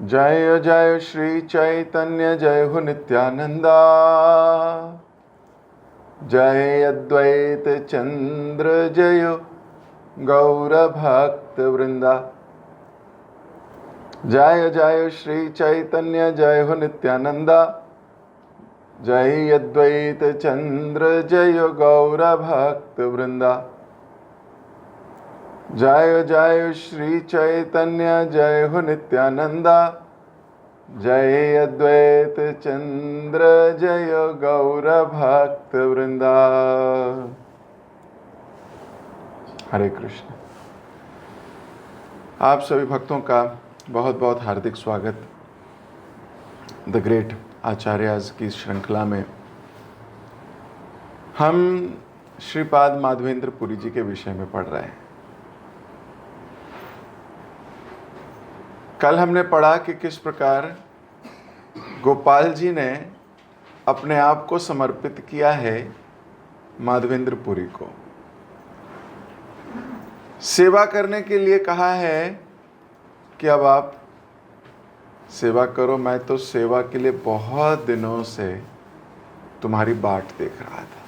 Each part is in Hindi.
जय जय श्री चैतन्य जय हो नित्यानंदा। जय अद्वैत चंद्र जय गौर भक्त वृंदा। जय जय श्री चैतन्य जय हो नित्यानंदा। जय अद्वैत चंद्र जय गौर भक्त वृंदा। जय जय श्री चैतन्य जय हो नित्यानंदा। जय अद्वैत चंद्र जय गौर भक्त वृंदा। हरे कृष्ण। आप सभी भक्तों का बहुत बहुत हार्दिक स्वागत द ग्रेट आचार्याज की श्रृंखला में। हम श्रीपाद माधवेंद्र पुरी जी के विषय में पढ़ रहे हैं। कल हमने पढ़ा कि किस प्रकार गोपाल जी ने अपने आप को समर्पित किया है माधवेंद्र पुरी को। सेवा करने के लिए कहा है कि अब आप सेवा करो। मैं तो सेवा के लिए बहुत दिनों से तुम्हारी बाट देख रहा था।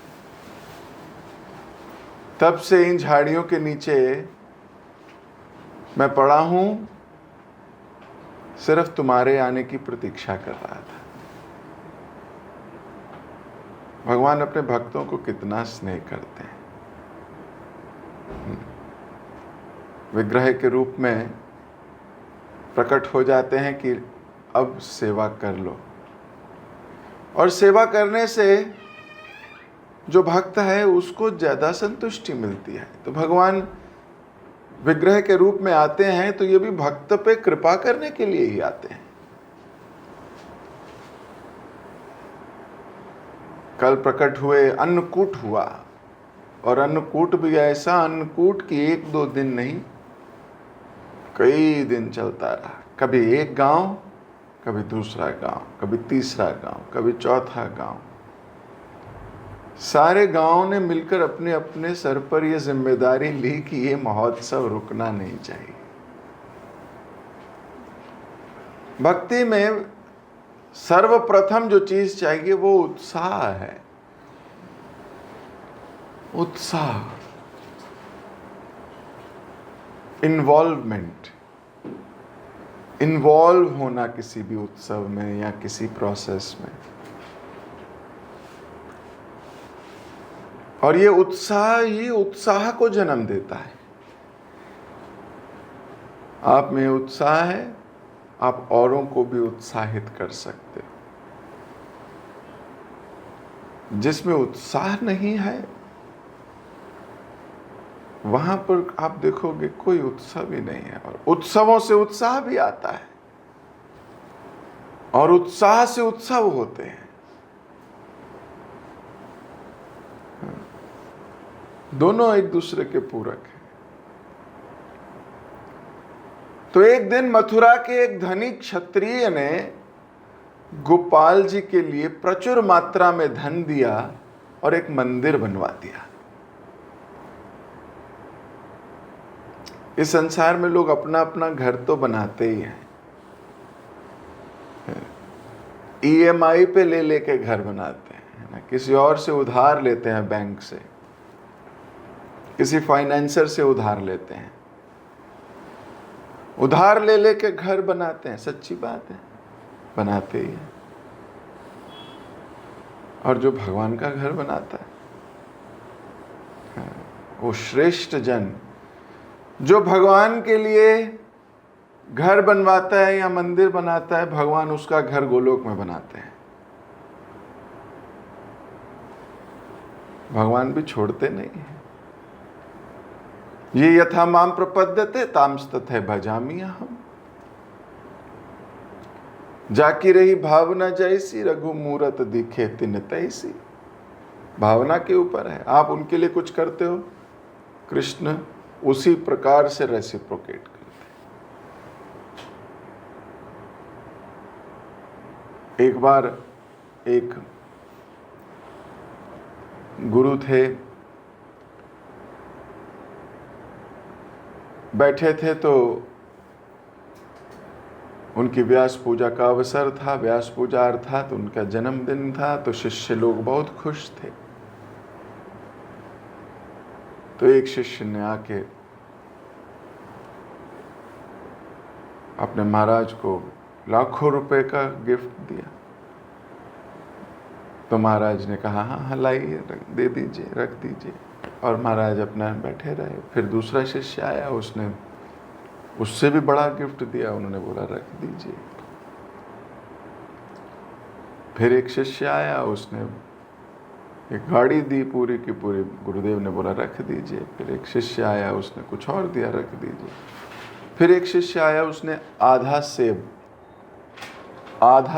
तब से इन झाड़ियों के नीचे मैं पड़ा हूं, सिर्फ तुम्हारे आने की प्रतीक्षा कर रहा था। भगवान अपने भक्तों को कितना स्नेह करते हैं। विग्रह के रूप में प्रकट हो जाते हैं कि अब सेवा कर लो। और सेवा करने से जो भक्त है उसको ज्यादा संतुष्टि मिलती है। तो भगवान विग्रह के रूप में आते हैं तो ये भी भक्त पे कृपा करने के लिए ही आते हैं। कल प्रकट हुए, अन्नकूट हुआ, और अन्नकूट भी ऐसा अन्नकूट कि एक दो दिन नहीं, कई दिन चलता रहा। कभी एक गांव, कभी दूसरा गांव, कभी तीसरा गांव, कभी चौथा गांव। सारे गांवों ने मिलकर अपने अपने सर पर यह जिम्मेदारी ली कि ये महोत्सव रुकना नहीं चाहिए। भक्ति में सर्वप्रथम जो चीज चाहिए वो उत्साह है। उत्साह, इन्वॉल्वमेंट, इन्वॉल्व होना किसी भी उत्सव में या किसी प्रोसेस में। और ये उत्साह ही उत्साह को जन्म देता है। आप में उत्साह है, आप औरों को भी उत्साहित कर सकते हो। जिसमें उत्साह नहीं है वहां पर आप देखोगे कोई उत्सव ही नहीं है। और उत्सवों से उत्साह भी आता है और उत्साह से उत्सव होते हैं। दोनों एक दूसरे के पूरक हैं। तो एक दिन मथुरा के एक धनी क्षत्रिय ने गोपाल जी के लिए प्रचुर मात्रा में धन दिया और एक मंदिर बनवा दिया। इस संसार में लोग अपना अपना घर तो बनाते ही हैं। EMI पे ले लेके घर बनाते हैं ना, किसी और से उधार लेते हैं, बैंक से, किसी फाइनेंसर से उधार लेते हैं, उधार ले लेके घर बनाते हैं। सच्ची बात है, बनाते ही हैं। और जो भगवान का घर बनाता है वो श्रेष्ठ जन, जो भगवान के लिए घर बनवाता है या मंदिर बनाता है, भगवान उसका घर गोलोक में बनाते हैं। भगवान भी छोड़ते नहीं हैं। ये यथा माम प्रपद्यते तांस तथै भजामि अहम्। जाकी रही भावना जैसी, रघु मूरत दिखे तिन तैसी। भावना के ऊपर है। आप उनके लिए कुछ करते हो, कृष्ण उसी प्रकार से रेसिप्रोकेट करते हैं। एक बार एक गुरु थे, बैठे थे तो उनकी व्यास पूजा का अवसर था। व्यास पूजा अर्थात उनका जन्मदिन था, तो शिष्य लोग बहुत खुश थे। तो एक शिष्य ने आके अपने महाराज को लाखों रुपए का गिफ्ट दिया। तो महाराज ने कहा हाँ लाइए, दे दीजिए, रख दीजिए। और महाराज अपना बैठे रहे। फिर दूसरा शिष्य आया, उसने उससे भी बड़ा गिफ्ट दिया। उन्होंने बोला रख दीजिए। फिर एक शिष्य आया, उसने एक गाड़ी दी पूरी की पूरी। गुरुदेव ने बोला रख दीजिए। फिर एक शिष्य आया, उसने कुछ और दिया, रख दीजिए। फिर एक शिष्य आया, उसने आधा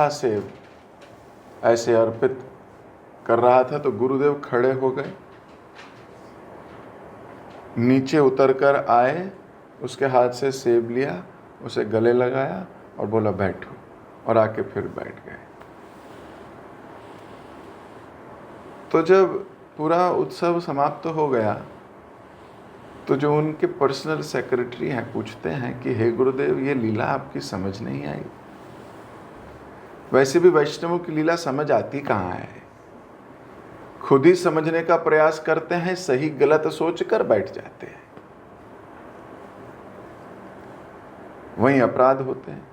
सेब ऐसे अर्पित कर रहा था। तो गुरुदेव खड़े हो गए, नीचे उतरकर आए, उसके हाथ से सेब लिया, उसे गले लगाया और बोला बैठो, और आके फिर बैठ गए। तो जब पूरा उत्सव समाप्त हो गया, तो जो उनके पर्सनल सेक्रेटरी हैं पूछते हैं कि हे गुरुदेव, ये लीला आपकी समझ नहीं आई। वैसे भी वैष्णवों की लीला समझ आती कहाँ है, खुद ही समझने का प्रयास करते हैं, सही गलत सोचकर बैठ जाते हैं, वहीं अपराध होते हैं।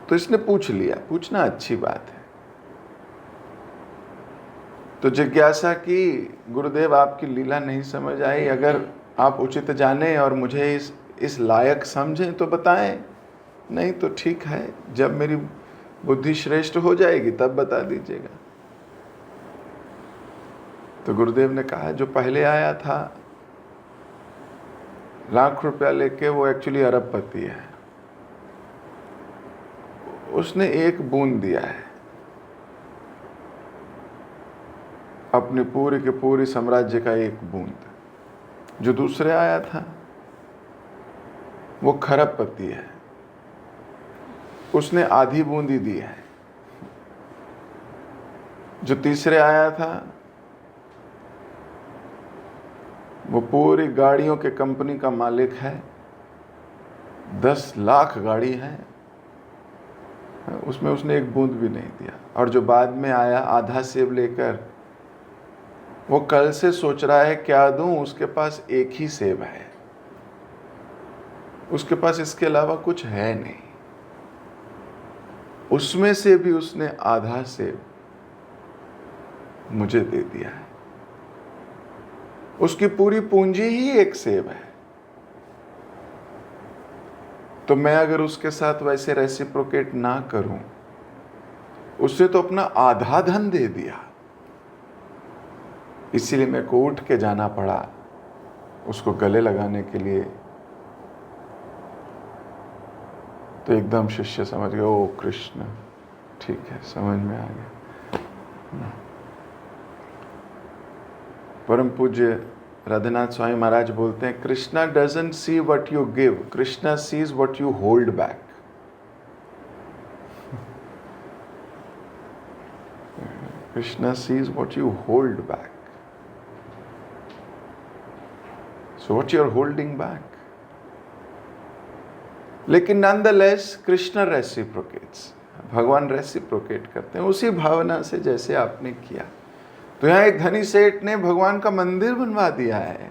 तो इसने पूछ लिया, पूछना अच्छी बात है। तो जिज्ञासा की, गुरुदेव आपकी लीला नहीं समझ आई, अगर आप उचित जाने और मुझे इस लायक समझें तो बताएं, नहीं तो ठीक है, जब मेरी बुद्धि श्रेष्ठ हो जाएगी तब बता दीजिएगा। तो गुरुदेव ने कहा जो पहले आया था लाख रुपया लेके, वो एक्चुअली अरबपति है, उसने एक बूंद दिया है, अपनी पूरी के पूरी साम्राज्य का एक बूंद। जो दूसरे आया था वो खरबपति है, उसने आधी बूंदी दी है। जो तीसरे आया था वो पूरी गाड़ियों के कंपनी का मालिक है, 10 लाख गाड़ी है, उसमें उसने एक बूंद भी नहीं दिया। और जो बाद में आया आधा सेब लेकर, वो कल से सोच रहा है क्या दूं, उसके पास एक ही सेब है, उसके पास इसके अलावा कुछ है नहीं। उसमें से भी उसने आधा सेब मुझे दे दिया है। उसकी पूरी पूंजी ही एक सेब है। तो मैं अगर उसके साथ वैसे रेसिप्रोकेट ना करूं, उससे तो अपना आधा धन दे दिया। इसीलिए मेरे को उठ के जाना पड़ा उसको गले लगाने के लिए। तो एकदम शिष्य समझ गया, ओ कृष्ण, ठीक है, समझ में आ गया। परम पूज्य राधानाथ स्वामी महाराज बोलते हैं, Krishna doesn't see what you give, Krishna sees what you hold back. Krishna sees what you hold back. So what you are holding back? लेकिन nonetheless कृष्ण रेसिप्रोकेट्स, भगवान रेसिप्रोकेट करते हैं उसी भावना से जैसे आपने किया। तो यहाँ एक धनी सेठ ने भगवान का मंदिर बनवा दिया है।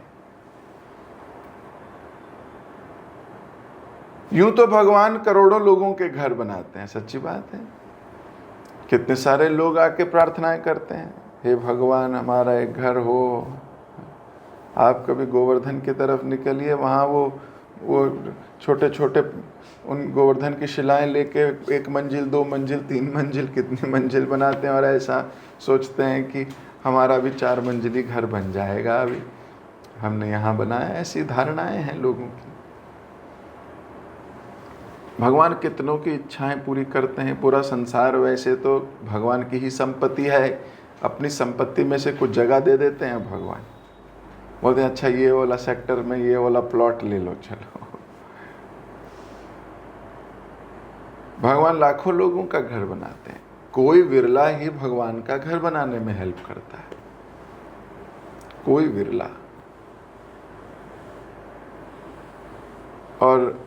यूं तो भगवान करोड़ों लोगों के घर बनाते हैं, सच्ची बात है। कितने सारे लोग आके प्रार्थनाएं करते हैं, हे भगवान हमारा एक घर हो। आप कभी गोवर्धन की तरफ निकलिए, वहाँ वो छोटे छोटे उन गोवर्धन की शिलाएं लेके 1 मंजिल 2 मंजिल 3 मंजिल कितनी मंजिल बनाते हैं, और ऐसा सोचते हैं कि हमारा भी 4 मंजिली घर बन जाएगा, अभी हमने यहाँ बनाया। ऐसी धारणाएं हैं लोगों की। भगवान कितनों की इच्छाएं पूरी करते हैं। पूरा संसार वैसे तो भगवान की ही संपत्ति है, अपनी संपत्ति में से कुछ जगह दे देते हैं भगवान, बोलते हैं अच्छा ये वाला सेक्टर में ये वाला प्लॉट ले लो, चलो। भगवान लाखों लोगों का घर बनाते हैं, कोई विरला ही भगवान का घर बनाने में हेल्प करता है, कोई विरला। और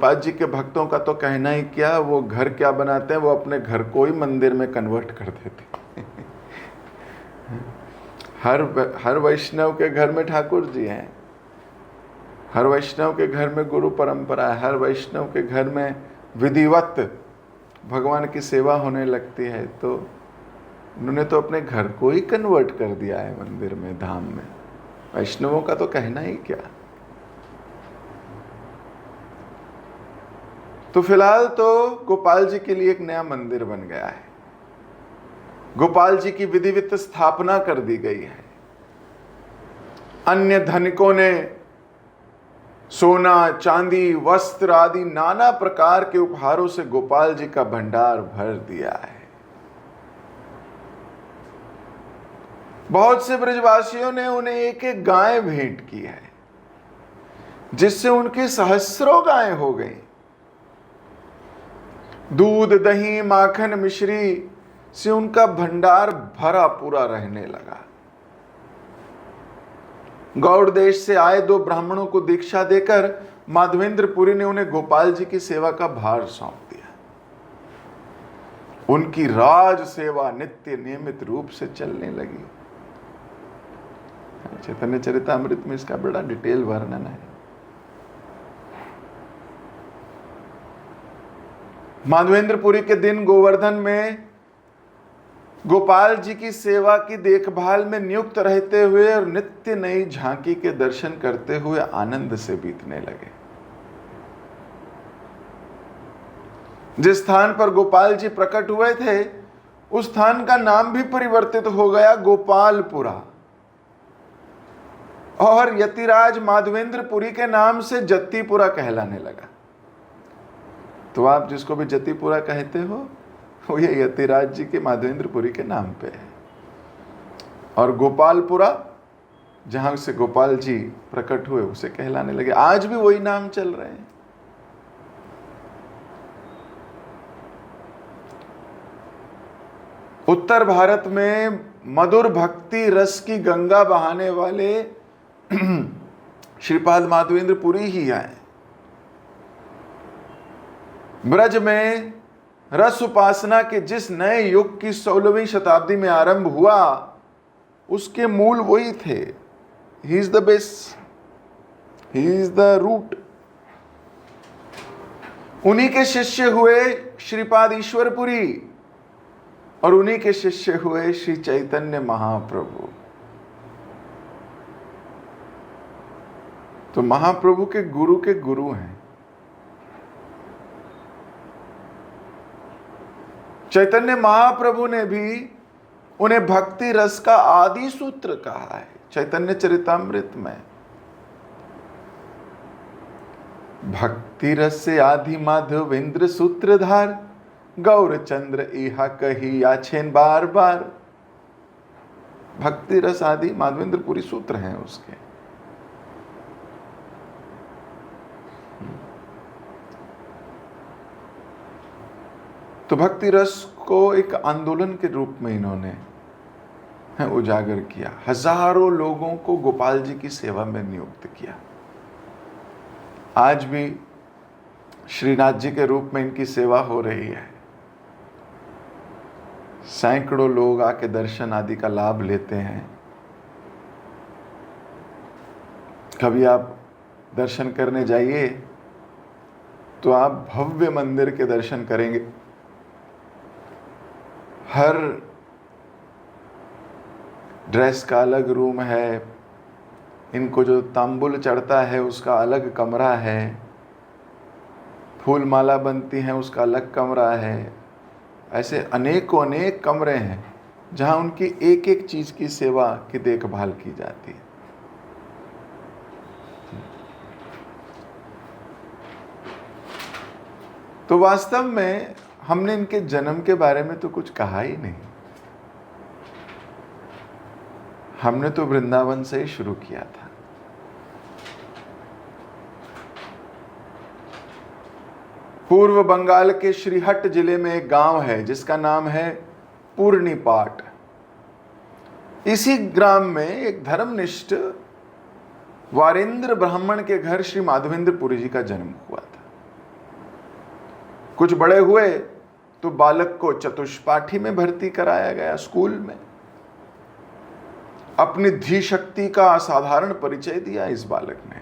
प्रभुपाद जी के भक्तों का तो कहना ही क्या, वो घर क्या बनाते हैं, वो अपने घर को ही मंदिर में कन्वर्ट कर देते हर वैष्णव के घर में ठाकुर जी हैं, हर वैष्णव के घर में गुरु परंपरा है, हर वैष्णव के घर में विधिवत भगवान की सेवा होने लगती है। तो उन्होंने तो अपने घर को ही कन्वर्ट कर दिया है मंदिर में, धाम में। वैष्णवों का तो कहना ही क्या। तो फिलहाल तो गोपाल जी के लिए एक नया मंदिर बन गया है, गोपाल जी की विधिवत स्थापना कर दी गई है। अन्य धनिकों ने सोना, चांदी, वस्त्र आदि नाना प्रकार के उपहारों से गोपाल जी का भंडार भर दिया है। बहुत से ब्रजवासियों ने उन्हें एक एक गाय भेंट की है, जिससे उनकी सहस्रों गायें हो गई। दूध, दही, माखन, मिश्री से उनका भंडार भरा पूरा रहने लगा। गौड़ देश से आए 2 ब्राह्मणों को दीक्षा देकर माधवेंद्रपुरी ने उन्हें गोपाल जी की सेवा का भार सौंप दिया। उनकी राज सेवा नित्य नियमित रूप से चलने लगी। चैतन्य चरितामृत में इसका बड़ा डिटेल वर्णन है। माधवेंद्रपुरी के दिन गोवर्धन में गोपाल जी की सेवा की देखभाल में नियुक्त रहते हुए और नित्य नई झांकी के दर्शन करते हुए आनंद से बीतने लगे। जिस स्थान पर गोपाल जी प्रकट हुए थे, उस स्थान का नाम भी परिवर्तित हो गया गोपालपुरा, और यतिराज माधवेंद्रपुरी के नाम से जत्तीपुरा कहलाने लगा। तो आप जिसको भी जत्तीपुरा कहते हो, वो ये यतिराज जी के माधवेंद्रपुरी के नाम पे है। और गोपालपुरा, जहां से गोपाल जी प्रकट हुए, उसे कहलाने लगे। आज भी वही नाम चल रहे हैं। उत्तर भारत में मधुर भक्ति रस की गंगा बहाने वाले श्रीपाद माधवेंद्रपुरी ही आए। ब्रज में रस उपासना के जिस नए युग की 16वीं शताब्दी में आरंभ हुआ, उसके मूल वही थे। He is the base, he is the root. उन्हीं के शिष्य हुए श्रीपाद ईश्वरपुरी, और उन्हीं के शिष्य हुए श्री चैतन्य महाप्रभु। तो महाप्रभु के गुरु हैं। चैतन्य महाप्रभु ने भी उन्हें भक्ति रस का आदि सूत्र कहा है चैतन्य चरितामृत में। भक्ति रस से आदि माधवेंद्र सूत्रधार, गौरचंद्र इहा कही याछेन बार बार। भक्ति रस आदि माधवेंद्रपुरी सूत्र हैं उसके। तो भक्ति रस को एक आंदोलन के रूप में इन्होंने उजागर किया। हजारों लोगों को गोपाल जी की सेवा में नियुक्त किया। आज भी श्रीनाथ जी के रूप में इनकी सेवा हो रही है। सैकड़ों लोग आके दर्शन आदि का लाभ लेते हैं। कभी आप दर्शन करने जाइए तो आप भव्य मंदिर के दर्शन करेंगे। हर ड्रेस का अलग रूम है, इनको जो तांबुल चढ़ता है उसका अलग कमरा है, फूल माला बनती हैं उसका अलग कमरा है। ऐसे अनेकों अनेक कमरे हैं जहां उनकी एक एक चीज की सेवा की देखभाल की जाती है। तो वास्तव में हमने इनके जन्म के बारे में तो कुछ कहा ही नहीं। हमने तो वृंदावन से ही शुरू किया था। पूर्व बंगाल के श्रीहट्ट जिले में एक गांव है जिसका नाम है पूर्णिपाट। इसी ग्राम में एक धर्मनिष्ठ वारेंद्र ब्राह्मण के घर श्री माधवेंद्रपुरी जी का जन्म हुआ था। कुछ बड़े हुए तो बालक को चतुष्पाठी में भर्ती कराया गया, स्कूल में। अपनी धी शक्ति का असाधारण परिचय दिया इस बालक ने।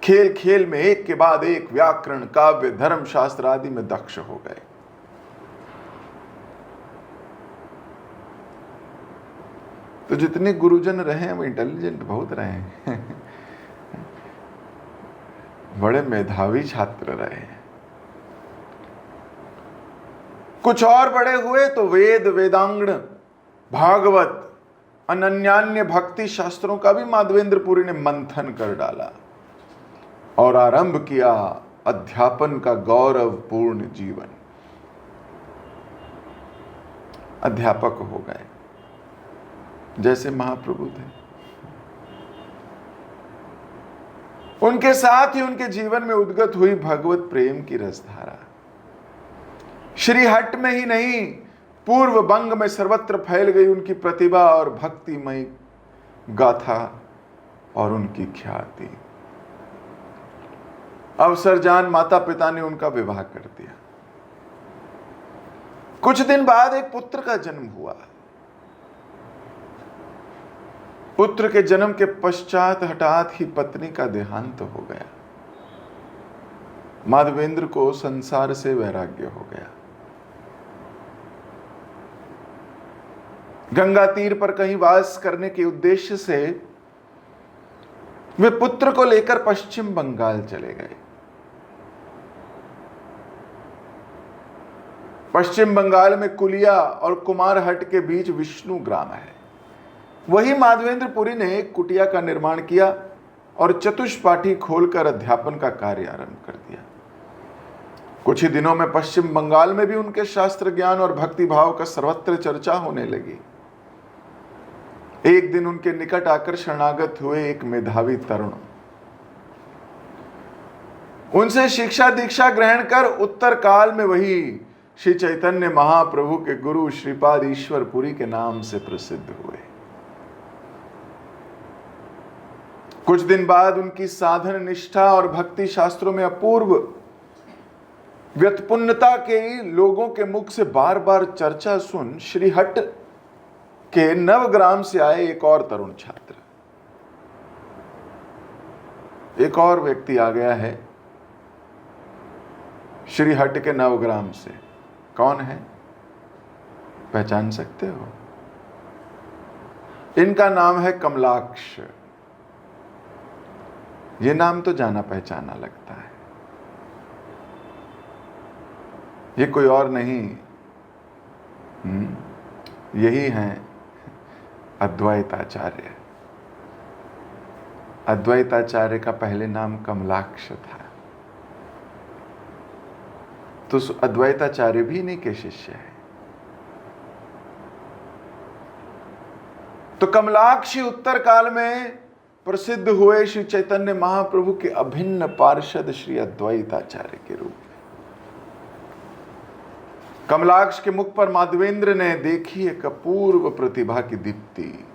खेल खेल में एक के बाद एक व्याकरण, काव्य, धर्मशास्त्र आदि में दक्ष हो गए। तो जितने गुरुजन रहे वो इंटेलिजेंट बहुत रहे हैं बड़े मेधावी छात्र रहे हैं। कुछ और बड़े हुए तो वेद, वेदांगण, भागवत, अनन्यान्य भक्ति शास्त्रों का भी माधवेंद्रपुरी ने मंथन कर डाला और आरंभ किया अध्यापन का गौरवपूर्ण जीवन। अध्यापक हो गए जैसे महाप्रभु थे। उनके साथ ही उनके जीवन में उद्गत हुई भगवत प्रेम की रसधारा श्रीहट्ट में ही नहीं, पूर्व बंग में सर्वत्र फैल गई उनकी प्रतिभा और भक्तिमय गाथा और उनकी ख्याति। अवसर जान माता पिता ने उनका विवाह कर दिया। कुछ दिन बाद एक पुत्र का जन्म हुआ। पुत्र के जन्म के पश्चात हठात ही पत्नी का देहांत हो गया। माधवेंद्र को संसार से वैराग्य हो गया। गंगा तीर पर कहीं वास करने के उद्देश्य से वे पुत्र को लेकर पश्चिम बंगाल चले गए। पश्चिम बंगाल में कुलिया और कुमारहट के बीच विष्णु ग्राम है। वही माधवेंद्रपुरी ने एक कुटिया का निर्माण किया और चतुष्पाठी खोलकर अध्यापन का कार्य आरंभ कर दिया। कुछ ही दिनों में पश्चिम बंगाल में भी उनके शास्त्र ज्ञान और भक्ति भाव का सर्वत्र चर्चा होने लगी। एक दिन उनके निकट आकर शरणागत हुए एक मेधावी तरुण उनसे शिक्षा दीक्षा ग्रहण कर उत्तर काल में वही श्री चैतन्य महाप्रभु के गुरु श्रीपाद ईश्वरपुरी के नाम से प्रसिद्ध हुए। कुछ दिन बाद उनकी साधन निष्ठा और भक्ति शास्त्रों में अपूर्व व्युत्पन्नता के लोगों के मुख से बार बार चर्चा सुन श्रीहट्ट के नवग्राम से आए एक और तरुण छात्र, एक और व्यक्ति आ गया है श्रीहट्ट के नवग्राम से। कौन है? पहचान सकते हो? इनका नाम है कमलाक्ष। ये नाम तो जाना पहचाना लगता है। ये कोई और नहीं, यही हैं अद्वैताचार्य। अद्वैताचार्य का पहले नाम कमलाक्ष था। तो अद्वैताचार्य भी इन्हीं के शिष्य है। तो कमलाक्ष उत्तर काल में प्रसिद्ध हुए श्री चैतन्य महाप्रभु के अभिन्न पार्षद श्री अद्वैताचार्य के रूप में। कमलाक्ष के मुख पर माधवेंद्र ने देखी एक अपूर्व प्रतिभा की दीप्ति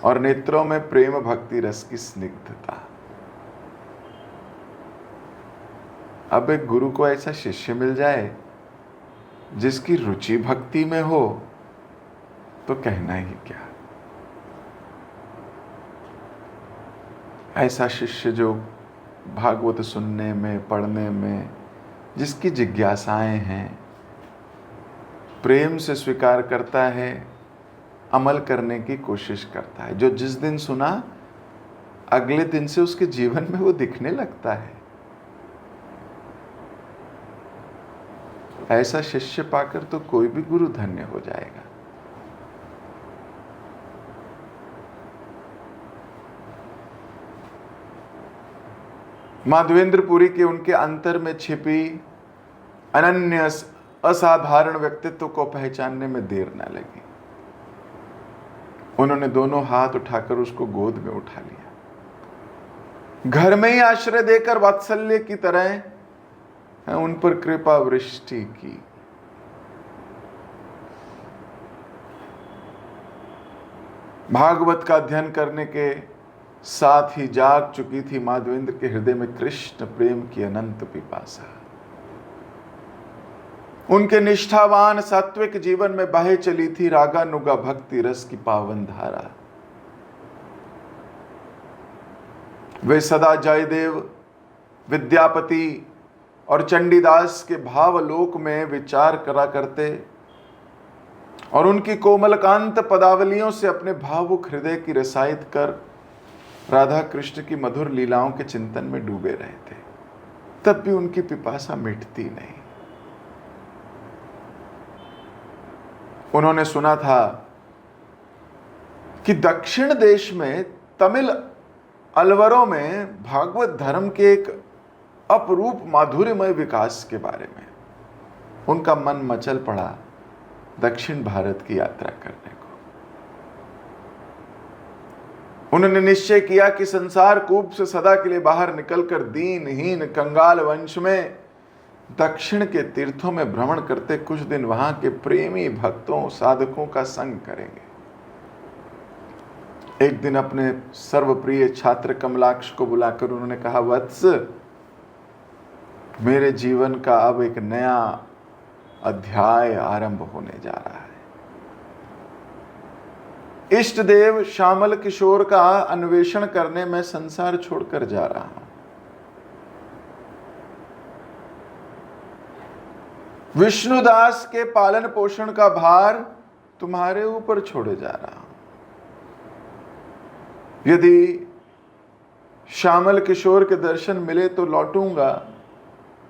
और नेत्रों में प्रेम भक्ति रस की स्निग्धता। अब एक गुरु को ऐसा शिष्य मिल जाए जिसकी रुचि भक्ति में हो तो कहना ही क्या। ऐसा शिष्य जो भागवत सुनने में, पढ़ने में जिसकी जिज्ञासाएं हैं, प्रेम से स्वीकार करता है, अमल करने की कोशिश करता है, जो जिस दिन सुना अगले दिन से उसके जीवन में वो दिखने लगता है। ऐसा शिष्य पाकर तो कोई भी गुरु धन्य हो जाएगा। माधवेंद्रपुरी के उनके अंतर में छिपी अनन्य असाधारण व्यक्तित्व को पहचानने में देर न लगी। उन्होंने दोनों हाथ उठाकर उसको गोद में उठा लिया। घर में ही आश्रय देकर वात्सल्य की तरह उन पर कृपा वृष्टि की। भागवत का अध्ययन करने के साथ ही जाग चुकी थी माधवेंद्र के हृदय में कृष्ण प्रेम की अनंत पिपासा। उनके निष्ठावान सात्विक जीवन में बहे चली थी रागानुगा भक्ति रस की पावन धारा। वे सदा जयदेव, विद्यापति और चंडीदास के भावलोक में विचार करा करते और उनकी कोमलकांत पदावलियों से अपने भावुक हृदय की रसायत कर राधा कृष्ण की मधुर लीलाओं के चिंतन में डूबे रहे थे। तब भी उनकी पिपासा मिटती नहीं। उन्होंने सुना था कि दक्षिण देश में तमिल अलवरों में भागवत धर्म के एक अपरूप माधुर्यमय विकास के बारे में। उनका मन मचल पड़ा दक्षिण भारत की यात्रा करने को। उन्होंने निश्चय किया कि संसार कूप से सदा के लिए बाहर निकलकर दीनहीन कंगाल वंश में दक्षिण के तीर्थों में भ्रमण करते कुछ दिन वहां के प्रेमी भक्तों साधकों का संग करेंगे। एक दिन अपने सर्वप्रिय छात्र कमलाक्ष को बुलाकर उन्होंने कहा, वत्स, मेरे जीवन का अब एक नया अध्याय आरंभ होने जा रहा है। इष्ट देव श्यामल किशोर का अन्वेषण करने में संसार छोड़कर जा रहा हूं। विष्णुदास के पालन पोषण का भार तुम्हारे ऊपर छोड़े जा रहा हूं। यदि श्यामल किशोर के दर्शन मिले तो लौटूंगा,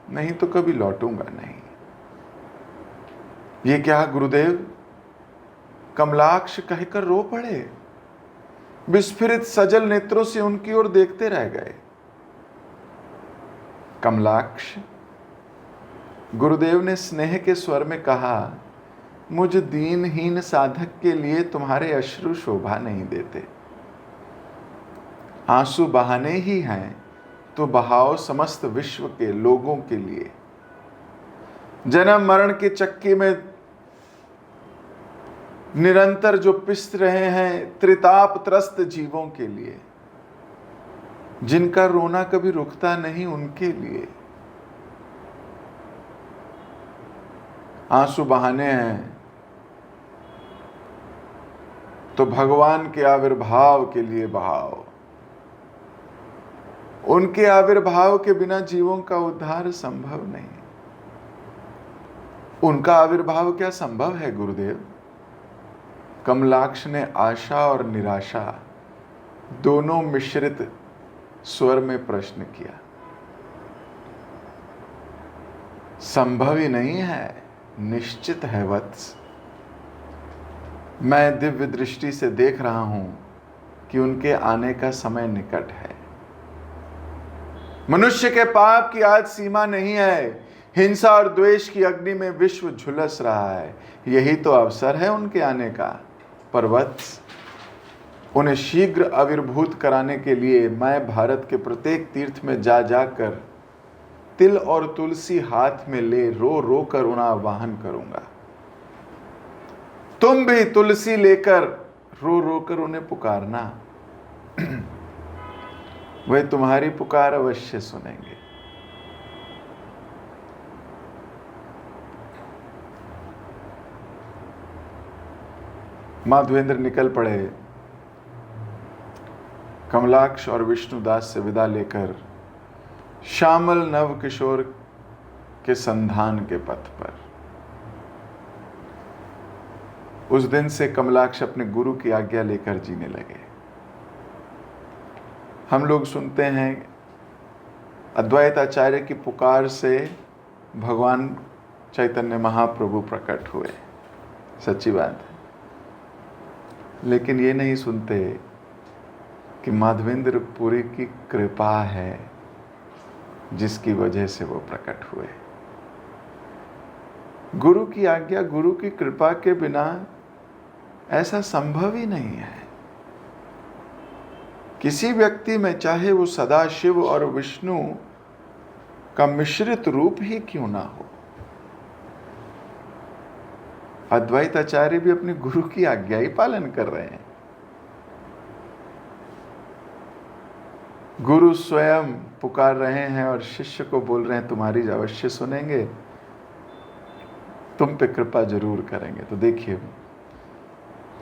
नहीं तो कभी लौटूंगा नहीं। ये क्या गुरुदेव? कमलाक्ष कहकर रो पड़े। विस्फिरित सजल नेत्रों से उनकी ओर देखते रह गए। कमलाक्ष, गुरुदेव ने स्नेह के स्वर में कहा, मुझ दीनहीन साधक के लिए तुम्हारे अश्रु शोभा नहीं देते। आंसू बहाने ही हैं तो बहाओ समस्त विश्व के लोगों के लिए। जन्म मरण के चक्की में निरंतर जो पिस रहे हैं त्रिताप त्रस्त जीवों के लिए, जिनका रोना कभी रुकता नहीं, उनके लिए आंसू बहाने हैं तो भगवान के आविर्भाव के लिए बहाओ। उनके आविर्भाव के बिना जीवों का उद्धार संभव नहीं। उनका आविर्भाव क्या संभव है गुरुदेव? कमलाक्ष ने आशा और निराशा दोनों मिश्रित स्वर में प्रश्न किया। संभव ही नहीं है, निश्चित है वत्स। मैं दिव्य दृष्टि से देख रहा हूं कि उनके आने का समय निकट है। मनुष्य के पाप की आज सीमा नहीं है। हिंसा और द्वेष की अग्नि में विश्व झुलस रहा है। यही तो अवसर है उनके आने का। पर वत्स, उन्हें शीघ्र आविर्भूत कराने के लिए मैं भारत के प्रत्येक तीर्थ में जा जाकर तिल और तुलसी हाथ में ले रो रो कर उन्हें आवाहन करूंगा। तुम भी तुलसी लेकर रो रो कर उन्हें पुकारना। वे तुम्हारी पुकार अवश्य सुनेंगे। माधवेंद्र निकल पड़े। कमलाक्ष और विष्णुदास से विदा लेकर श्यामल नव किशोर के संधान के पथ पर। उस दिन से कमलाक्ष अपने गुरु की आज्ञा लेकर जीने लगे। हम लोग सुनते हैं अद्वैत आचार्य की पुकार से भगवान चैतन्य महाप्रभु प्रकट हुए। सच्ची बात है। लेकिन ये नहीं सुनते कि माधवेंद्र पुरी की कृपा है जिसकी वजह से वो प्रकट हुए। गुरु की आज्ञा, गुरु की कृपा के बिना ऐसा संभव ही नहीं है। किसी व्यक्ति में, चाहे वो सदाशिव और विष्णु का मिश्रित रूप ही क्यों ना हो, अद्वैत आचार्य भी अपने गुरु की आज्ञा ही पालन कर रहे हैं। गुरु स्वयं पुकार रहे हैं और शिष्य को बोल रहे हैं तुम्हारी अवश्य सुनेंगे। तुम पे कृपा जरूर करेंगे। तो देखिए,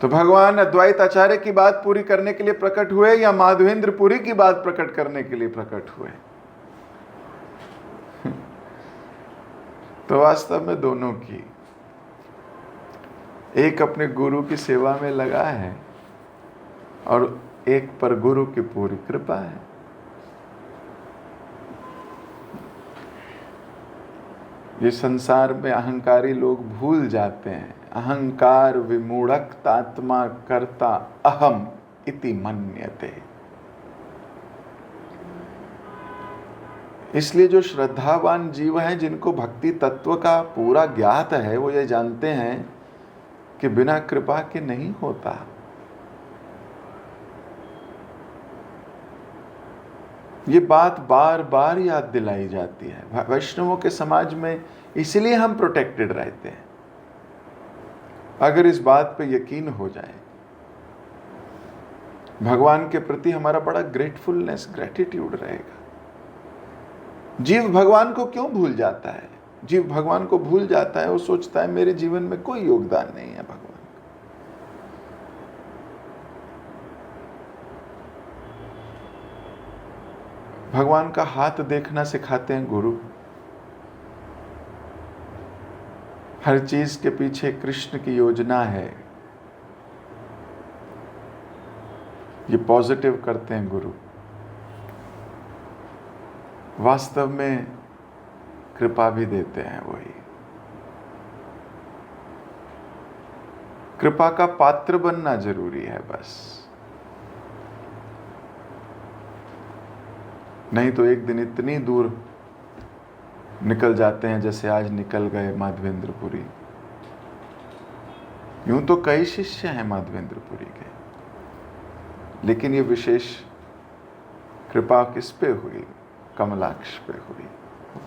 तो भगवान अद्वैत आचार्य की बात पूरी करने के लिए प्रकट हुए या माधवेंद्र पुरी की बात प्रकट करने के लिए प्रकट हुए? तो वास्तव में दोनों की, एक अपने गुरु की सेवा में लगा है और एक पर गुरु की पूरी कृपा है। ये संसार में अहंकारी लोग भूल जाते हैं, अहंकार विमूढ़तात्मा कर्ता अहम इति मन्यते। इसलिए जो श्रद्धावान जीव हैं, जिनको भक्ति तत्व का पूरा ज्ञात है, वो ये जानते हैं कि बिना कृपा के नहीं होता। ये बात बार बार याद दिलाई जाती है वैष्णवों के समाज में, इसलिए हम प्रोटेक्टेड रहते हैं। अगर इस बात पे यकीन हो जाए, भगवान के प्रति हमारा बड़ा ग्रेटफुलनेस, ग्रेटिट्यूड रहेगा। जीव भगवान को क्यों भूल जाता है? जीव भगवान को भूल जाता है, वो सोचता है मेरे जीवन में कोई योगदान नहीं है भगवान। भगवान का हाथ देखना सिखाते हैं गुरु। हर चीज के पीछे कृष्ण की योजना है, ये पॉजिटिव करते हैं गुरु। वास्तव में कृपा भी देते हैं वही। कृपा का पात्र बनना जरूरी है बस, नहीं तो एक दिन इतनी दूर निकल जाते हैं जैसे आज निकल गए माधवेंद्रपुरी। यूं तो कई शिष्य हैं माधवेंद्रपुरी के, लेकिन ये विशेष कृपा किस पे हुई? कमलाक्ष पे हुई।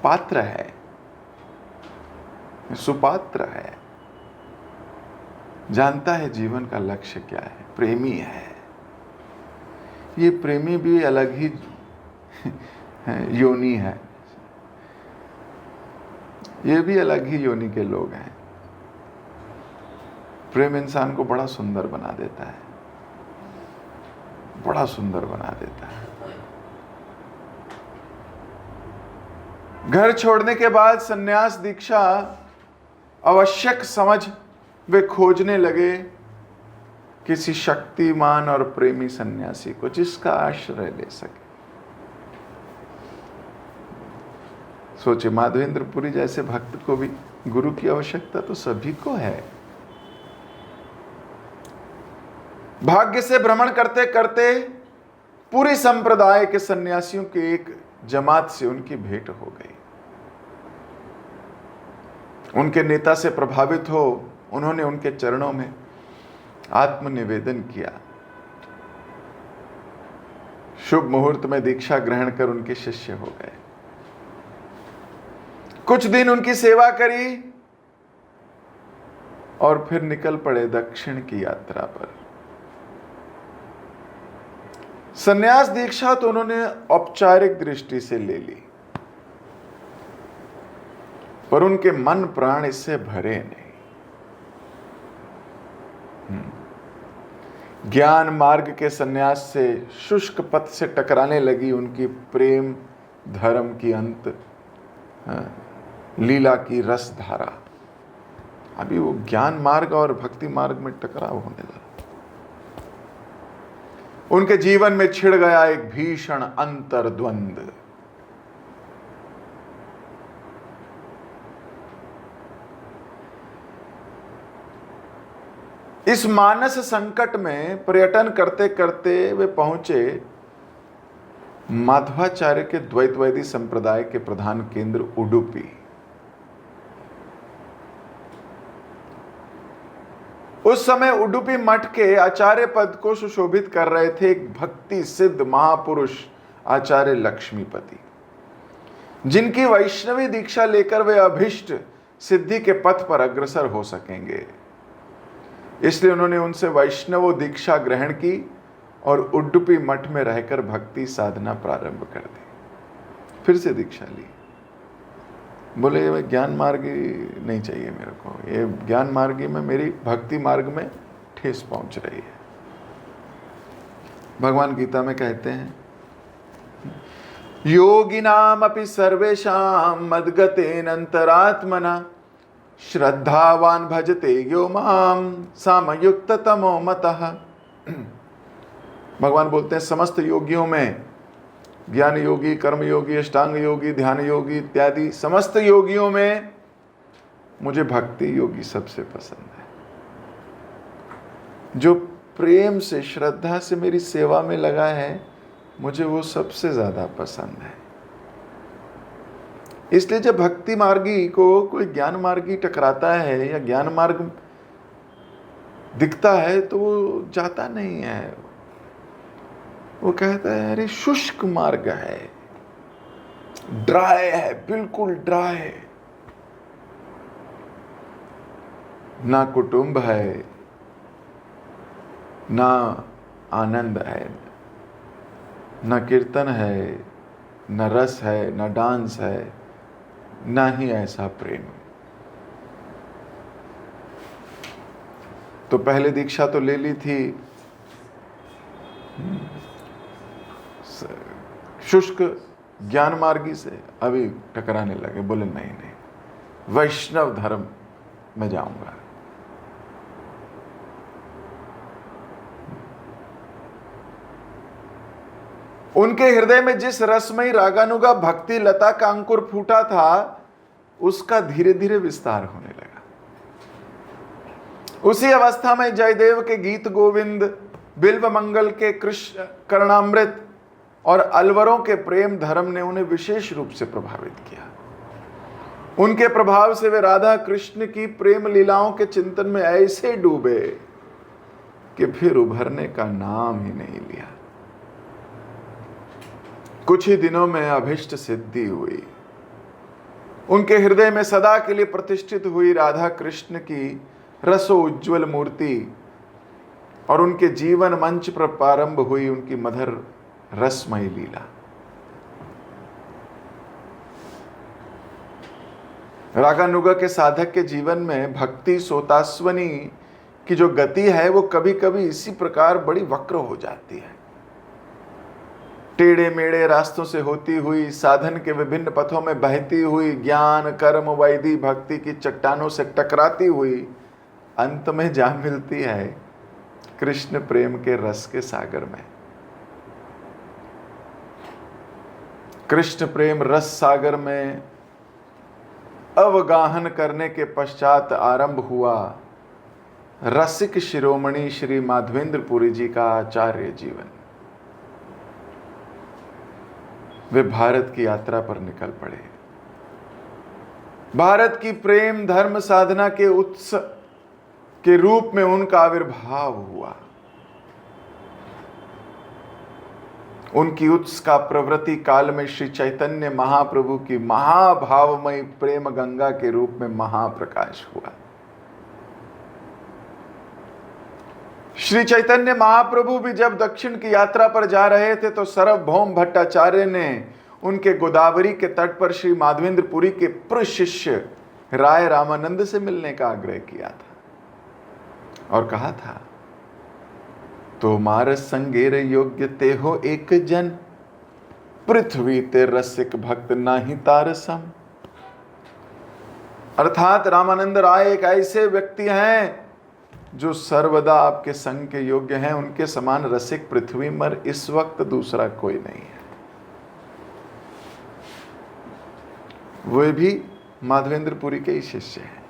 पात्र है, सुपात्र है, जानता है जीवन का लक्ष्य क्या है, प्रेमी है। ये प्रेमी भी अलग ही योनि है, ये भी अलग ही योनि के लोग हैं। प्रेम इंसान को बड़ा सुंदर बना देता है, बड़ा सुंदर बना देता है। घर छोड़ने के बाद सन्यास दीक्षा आवश्यक समझ वे खोजने लगे किसी शक्तिमान और प्रेमी सन्यासी को जिसका आश्रय ले सके। सोचे, माधवेंद्रपुरी जैसे भक्त को भी गुरु की आवश्यकता तो सभी को है। भाग्य से भ्रमण करते करते पूरी संप्रदाय के सन्यासियों की एक जमात से उनकी भेंट हो गई। उनके नेता से प्रभावित हो उन्होंने उनके चरणों में आत्मनिवेदन किया। शुभ मुहूर्त में दीक्षा ग्रहण कर उनके शिष्य हो गए। कुछ दिन उनकी सेवा करी और फिर निकल पड़े दक्षिण की यात्रा पर। सन्यास दीक्षा तो उन्होंने औपचारिक दृष्टि से ले ली, पर उनके मन प्राण इससे भरे नहीं। ज्ञान मार्ग के सन्यास से शुष्क पथ से टकराने लगी उनकी प्रेम धर्म की अंत लीला की रस धारा। अभी वो ज्ञान मार्ग और भक्ति मार्ग में टकराव होने लगा। उनके जीवन में छिड़ गया एक भीषण अंतर्द्वंद। इस मानस संकट में पर्यटन करते करते वे पहुंचे माधवाचार्य के द्वैतवादी संप्रदाय के प्रधान केंद्र उडुपी। उस समय उडुपी मठ के आचार्य पद को सुशोभित कर रहे थे एक भक्ति सिद्ध महापुरुष आचार्य लक्ष्मीपति, जिनकी वैष्णवी दीक्षा लेकर वे अभिष्ट सिद्धि के पथ पर अग्रसर हो सकेंगे। इसलिए उन्होंने उनसे वैष्णव दीक्षा ग्रहण की और उडुपी मठ में रहकर भक्ति साधना प्रारंभ कर दी। फिर से दीक्षा ली। बोले ये ज्ञान मार्गी नहीं चाहिए मेरे को, ये ज्ञान मार्गी में मेरी भक्ति मार्ग में ठेस पहुंच रही है। भगवान गीता में कहते हैं योगिनाम अपि सर्वेषां मद्गतेन अंतरात्मना श्रद्धावान भजते यो माम सामयुक्त तमो मतः। भगवान बोलते हैं समस्त योगियों में, ज्ञान योगी, कर्म योगी, अष्टांग योगी, ध्यान योगी इत्यादि समस्त योगियों में मुझे भक्ति योगी सबसे पसंद है। जो प्रेम से, श्रद्धा से मेरी सेवा में लगा है, मुझे वो सबसे ज्यादा पसंद है। इसलिए जब भक्ति मार्गी को कोई ज्ञान मार्गी टकराता है या ज्ञान मार्ग दिखता है तो वो जाता नहीं है, वो कहता है अरे शुष्क मार्ग है, ड्राई है, बिल्कुल ड्राई, ना कुटुंब है, ना आनंद है, ना कीर्तन है, ना रस है, ना डांस है, ना ही ऐसा प्रेम। तो पहले दीक्षा तो ले ली थी शुष्क ज्ञान मार्गी से, अभी टकराने लगे, बोले नहीं नहीं वैष्णव धर्म में जाऊंगा। उनके हृदय में जिस रसमयी रागानुगा भक्ति लता का अंकुर फूटा था, उसका धीरे धीरे विस्तार होने लगा। उसी अवस्था में जयदेव के गीत गोविंद, बिल्व मंगल के कृष्ण कर्णामृत और अलवरों के प्रेम धर्म ने उन्हें विशेष रूप से प्रभावित किया। उनके प्रभाव से वे राधा कृष्ण की प्रेम लीलाओं के चिंतन में ऐसे डूबे कि फिर उभरने का नाम ही नहीं लिया। कुछ ही दिनों में अभिष्ट सिद्धि हुई। उनके हृदय में सदा के लिए प्रतिष्ठित हुई राधा कृष्ण की रसो उज्ज्वल मूर्ति और उनके जीवन मंच पर प्रारंभ हुई उनकी मधुर रसमयी लीला। रागानुगा के साधक के जीवन में भक्ति सोतास्वनी की जो गति है वो कभी कभी इसी प्रकार बड़ी वक्र हो जाती है। टेढ़े मेढ़े रास्तों से होती हुई, साधन के विभिन्न पथों में बहती हुई, ज्ञान कर्म वैधि भक्ति की चट्टानों से टकराती हुई अंत में जा मिलती है कृष्ण प्रेम के रस के सागर में। कृष्ण प्रेम रस सागर में अवगाहन करने के पश्चात आरंभ हुआ रसिक शिरोमणि श्री माधवेंद्र पुरी जी का आचार्य जीवन। वे भारत की यात्रा पर निकल पड़े। भारत की प्रेम धर्म साधना के उत्स के रूप में उनका आविर्भाव हुआ। उनकी उत्स का प्रवृत्ति काल में श्री चैतन्य महाप्रभु की महाभावमयी प्रेम गंगा के रूप में महाप्रकाश हुआ। श्री चैतन्य महाप्रभु भी जब दक्षिण की यात्रा पर जा रहे थे तो सार्वभौम भट्टाचार्य ने उनके गोदावरी के तट पर श्री माधवेंद्र पुरी के प्रशिष्य राय रामानंद से मिलने का आग्रह किया था और कहा था, तो मारस संगेर योग्य ते हो एक जन, पृथ्वी ते रसिक भक्त नाही तारसम। अर्थात रामानंद राय एक ऐसे व्यक्ति हैं जो सर्वदा आपके संग के योग्य हैं। उनके समान रसिक पृथ्वी पर इस वक्त दूसरा कोई नहीं है। वे भी माधवेंद्रपुरी के ही शिष्य हैं।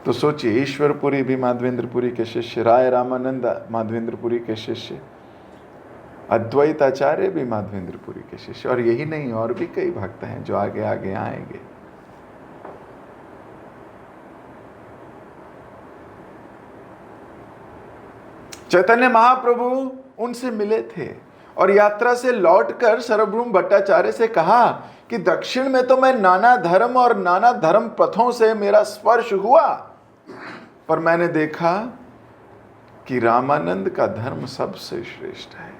तो सोचिए, ईश्वरपुरी भी माधवेंद्रपुरी के शिष्य, राय रामानंद माधवेंद्रपुरी के शिष्य, अद्वैत आचार्य भी माधवेंद्रपुरी के शिष्य, और यही नहीं और भी कई भक्त हैं जो आगे आगे आएंगे। चैतन्य महाप्रभु उनसे मिले थे और यात्रा से लौटकर सार्वभौम भट्टाचार्य से कहा कि दक्षिण में तो मैं नाना धर्म और नाना धर्म पथों से मेरा स्पर्श हुआ, पर मैंने देखा कि रामानंद का धर्म सबसे श्रेष्ठ है।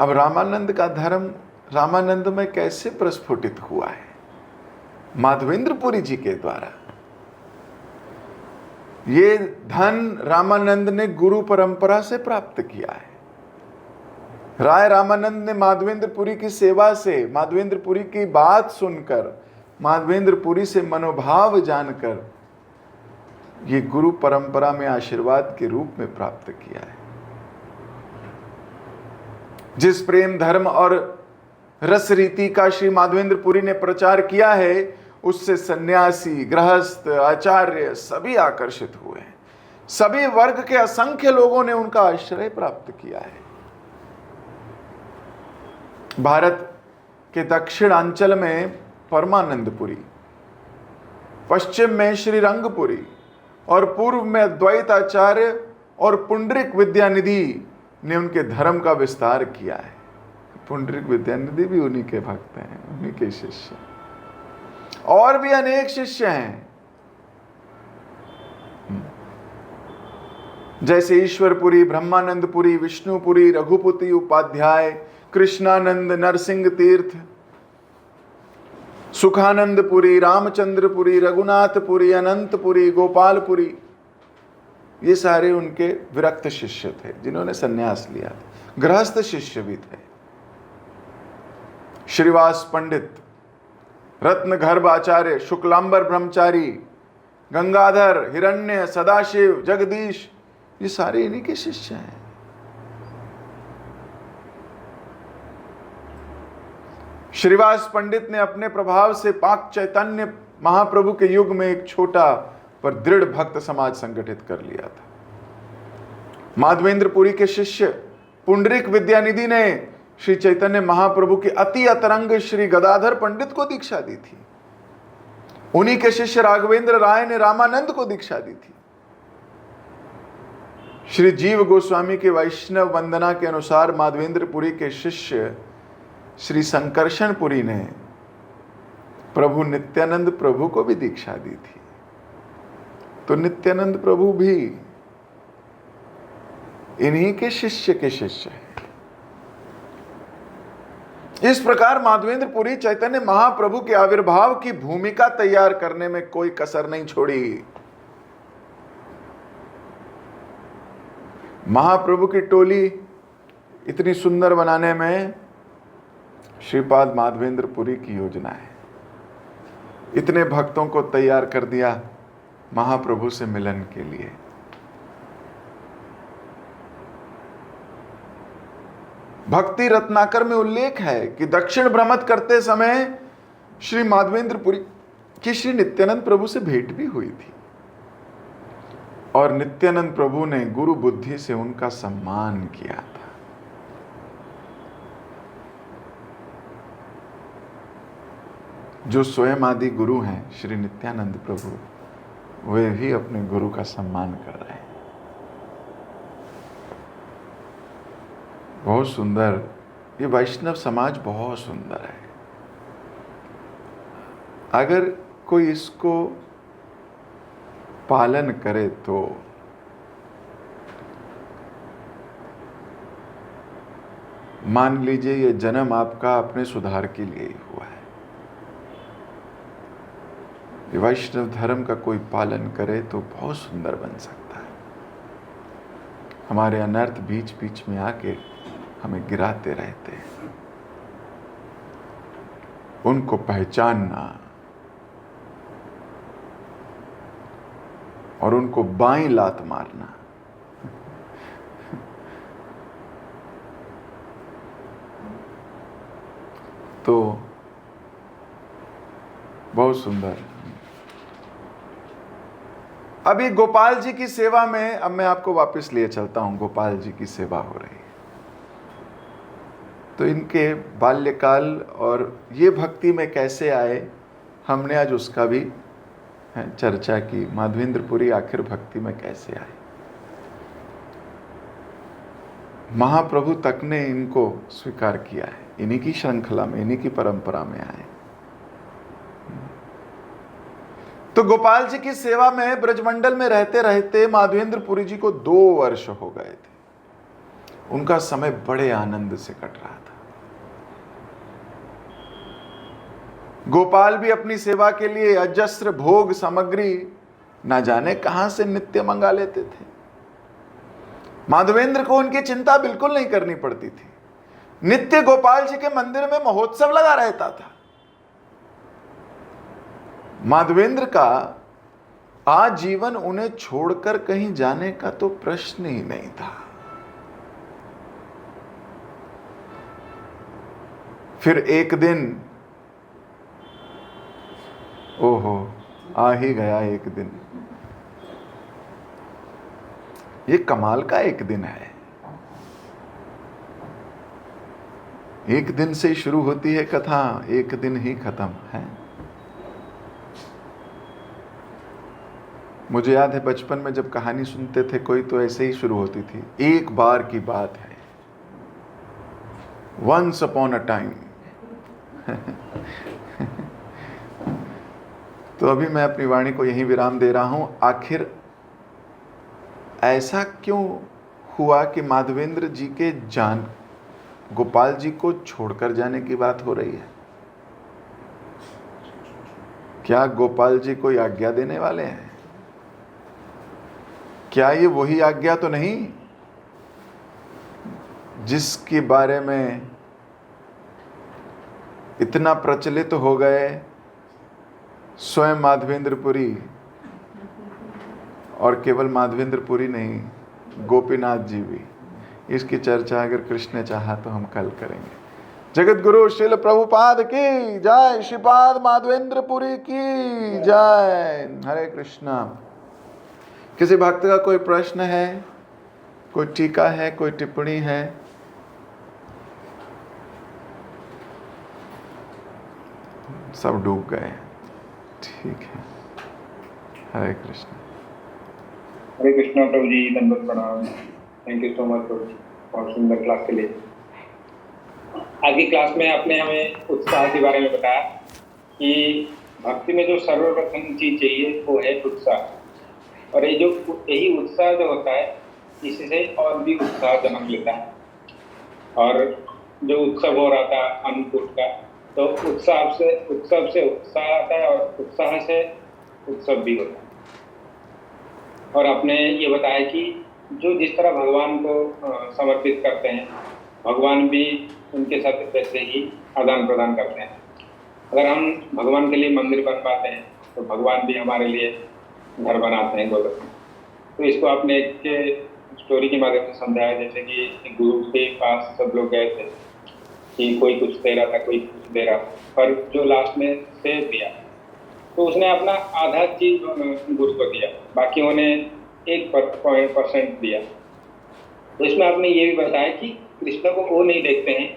अब रामानंद का धर्म रामानंद में कैसे प्रस्फुटित हुआ है? माधवेंद्रपुरी जी के द्वारा। ये धन रामानंद ने गुरु परंपरा से प्राप्त किया है। राय रामानंद ने माधवेंद्रपुरी की सेवा से, माधवेंद्रपुरी की बात सुनकर, माधवेंद्रपुरी से मनोभाव जानकर ये गुरु परंपरा में आशीर्वाद के रूप में प्राप्त किया है। जिस प्रेम धर्म और रस रीति का श्री माधवेंद्रपुरी ने प्रचार किया है, उससे सन्यासी, गृहस्थ, आचार्य सभी आकर्षित हुए हैं। सभी वर्ग के असंख्य लोगों ने उनका आश्रय प्राप्त किया है। भारत के दक्षिणांचल में परमानंदपुरी, पश्चिम में श्री रंगपुरी और पूर्व में अद्वैत आचार्य और पुंडरिक विद्यानिधि ने उनके धर्म का विस्तार किया है। पुंडरिक विद्यानिधि भी उन्हीं के भक्त हैं, उन्हीं के शिष्य। और भी अनेक शिष्य हैं, जैसे ईश्वरपुरी, ब्रह्मानंदपुरी, विष्णुपुरी, रघुपति उपाध्याय, कृष्णानंद, नरसिंह तीर्थ, सुखानंदपुरी, रामचंद्रपुरी, रघुनाथपुरी, अनंतपुरी, गोपालपुरी, ये सारे उनके विरक्त शिष्य थे जिन्होंने संन्यास लिया था। गृहस्थ शिष्य भी थे। श्रीवास पंडित, रत्नगर्भ आचार्य, शुक्लांबर ब्रह्मचारी, गंगाधर, हिरण्य, सदाशिव, जगदीश, ये सारे इन्हीं के शिष्य हैं। श्रीवास पंडित ने अपने प्रभाव से पाक चैतन्य महाप्रभु के युग में एक छोटा पर दृढ़ भक्त समाज संगठित कर लिया था। माधवेंद्रपुरी के शिष्य पुंडरिक विद्यानिधि ने श्री चैतन्य महाप्रभु के अति अतरंग श्री गदाधर पंडित को दीक्षा दी थी। उन्हीं के शिष्य राघवेंद्र राय ने रामानंद को दीक्षा दी थी। श्री जीव गोस्वामी के वैष्णव वंदना के अनुसार माधवेंद्रपुरी के शिष्य श्री संकर्षणपुरी ने प्रभु नित्यानंद प्रभु को भी दीक्षा दी थी। तो नित्यानंद प्रभु भी इन्हीं के शिष्य हैं। इस प्रकार माधवेंद्रपुरी चैतन्य महाप्रभु के आविर्भाव की भूमिका तैयार करने में कोई कसर नहीं छोड़ी। महाप्रभु की टोली इतनी सुंदर बनाने में श्रीपाद माधवेंद्रपुरी की योजना है। इतने भक्तों को तैयार कर दिया महाप्रभु से मिलन के लिए। भक्ति रत्नाकर में उल्लेख है कि दक्षिण भ्रमण करते समय श्री माधवेंद्रपुरी की श्री नित्यानंद प्रभु से भेंट भी हुई थी और नित्यानंद प्रभु ने गुरु बुद्धि से उनका सम्मान किया था। जो स्वयं आदि गुरु हैं श्री नित्यानंद प्रभु, वे भी अपने गुरु का सम्मान कर रहे हैं। बहुत सुंदर, ये वैष्णव समाज बहुत सुंदर है। अगर कोई इसको पालन करे तो मान लीजिए ये जन्म आपका अपने सुधार के लिए ही हुआ है। ये वैष्णव धर्म का कोई पालन करे तो बहुत सुंदर बन सकता है। हमारे अनर्थ बीच बीच में आके हमें गिराते रहते हैं। उनको पहचानना और उनको बाईं लात मारना, तो बहुत सुंदर। अभी गोपाल जी की सेवा में, अब मैं आपको वापस लिए चलता हूं। गोपाल जी की सेवा हो रही है तो इनके बाल्यकाल और ये भक्ति में कैसे आए, हमने आज उसका भी चर्चा की। माधवेंद्रपुरी आखिर भक्ति में कैसे आए। महाप्रभु तक ने इनको स्वीकार किया है, इन्हीं की श्रृंखला में, इन्हीं की परंपरा में आए। तो गोपाल जी की सेवा में ब्रजमंडल में रहते रहते माधवेंद्रपुरी जी को 2 वर्ष हो गए थे। उनका समय बड़े आनंद से कट रहा था। गोपाल भी अपनी सेवा के लिए अजस्र भोग सामग्री ना जाने कहां से नित्य मंगा लेते थे। माधवेंद्र को उनकी चिंता बिल्कुल नहीं करनी पड़ती थी। नित्य गोपाल जी के मंदिर में महोत्सव लगा रहता था। माधवेंद्र का आजीवन उन्हें छोड़कर कहीं जाने का तो प्रश्न ही नहीं था। फिर एक दिन, ओहो, आ ही गया एक दिन। ये कमाल का एक दिन है। एक दिन से शुरू होती है कथा, एक दिन ही खत्म है। मुझे याद है बचपन में जब कहानी सुनते थे कोई, तो ऐसे ही शुरू होती थी, एक बार की बात है, वंस अपॉन अ टाइम। तो अभी मैं अपनी वाणी को यहीं विराम दे रहा हूं। आखिर ऐसा क्यों हुआ कि माधवेंद्र जी के गोपाल जी को छोड़कर जाने की बात हो रही है? क्या गोपाल जी कोई आज्ञा देने वाले हैं? क्या ये वही आज्ञा तो नहीं जिसके बारे में इतना प्रचलित हो गए स्वयं माधवेंद्रपुरी, और केवल माधवेंद्रपुरी नहीं, गोपीनाथ जी भी। इसकी चर्चा अगर कृष्ण ने चाहा तो हम कल करेंगे। जगत गुरु श्रील प्रभुपाद की जय, श्रीपाद माधवेंद्रपुरी की जय। हरे कृष्णा। किसी भक्त का कोई प्रश्न है, कोई टीका है, कोई टिप्पणी है? सब डूब गए। ठीक है, हरे कृष्ण। हरे कृष्णा प्रभु जी, दंडवत प्रणाम। थैंक यू सो मच प्रभु जी और सुंदर क्लास के लिए। आज की क्लास में आपने हमें उत्साह के बारे में बताया कि भक्ति में जो सर्वप्रथम चीज चाहिए वो है उत्साह। और यही उत्साह जो होता है, इससे और भी उत्साह जन्म लेता है। और जो उत्सव हो रहा था अन्नकूट का, तो उत्सव से उत्साह आता है और उत्साह से उत्सव भी होता है। और आपने ये बताया कि जो जिस तरह भगवान को समर्पित करते हैं, भगवान भी उनके साथ वैसे ही आदान प्रदान करते हैं। अगर हम भगवान के लिए मंदिर बनवाते हैं तो भगवान भी हमारे लिए घर बनाते हैं गोलक में। तो इसको आपने एक स्टोरी के माध्यम से समझाया, जैसे कि गुरु के पास सब लोग गए थे कि कोई कुछ दे रहा था, कोई कुछ दे रहा था, पर जो लास्ट में सेव दिया तो उसने अपना आधा चीज गुरु को दिया, बाकी उन्हें 1% दिया। तो इसमें आपने ये भी बताया कि कृष्ण को वो नहीं देखते हैं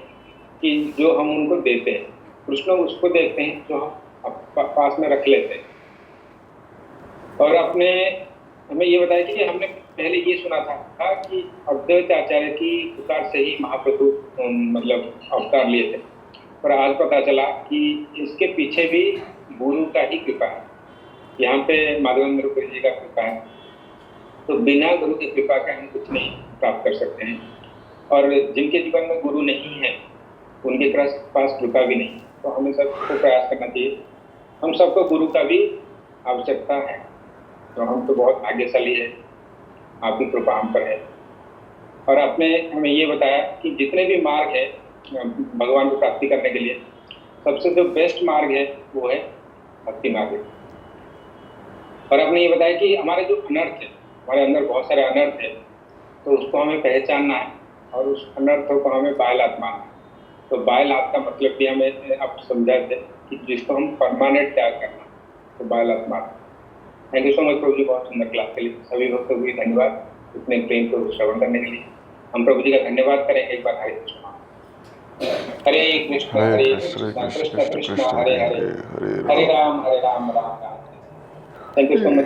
कि जो हम उनको देते हैं, कृष्ण उसको देखते हैं जो हम पास में रख लेते हैं। और आपने हमें ये बताया कि हमने पहले ये सुना था कि अद्वैत आचार्य की पुकार से ही महाप्रभु मतलब अवतार लिए थे, पर आज पता चला कि इसके पीछे भी गुरु का ही कृपा है। यहाँ पे माधवेंद्रपुरी जी का कृपा है। तो बिना गुरु की कृपा के हम कुछ नहीं प्राप्त कर सकते हैं। और जिनके जीवन में गुरु नहीं है, उनके पास कृपा भी नहीं। तो हमें सबको प्रयास करना चाहिए। हम सबको गुरु का भी आवश्यकता है। तो हम तो बहुत भाग्यशाली है, आपकी कृपा हम पर है। और आपने हमें ये बताया कि जितने भी मार्ग है भगवान को प्राप्ति करने के लिए, सबसे जो बेस्ट मार्ग है वो है भक्ति मार्ग। और आपने ये बताया कि हमारे जो अनर्थ है, हमारे अंदर बहुत सारे अनर्थ है, तो उसको हमें पहचानना है और उस अनर्थों को हमें बायलात मानना है। तो बायलात का मतलब भी हमें आप समझाए थे कि जिसको हम परमानेंट त्याग करना, तो बायलात मानना। थैंक यू सो मच प्रभु जी, बहुत सुंदर क्लास के लिए। सभी भक्तों को भी धन्यवाद इतने प्रेम को श्रवण करने के लिए। हम प्रभु जी का धन्यवाद करेंगे एक बार। हरे कृष्ण हरे कृष्ण हरे कृष्ण कृष्ण कृष्ण हरे हरे, हरे Ram Ram Ram. Thank you so much.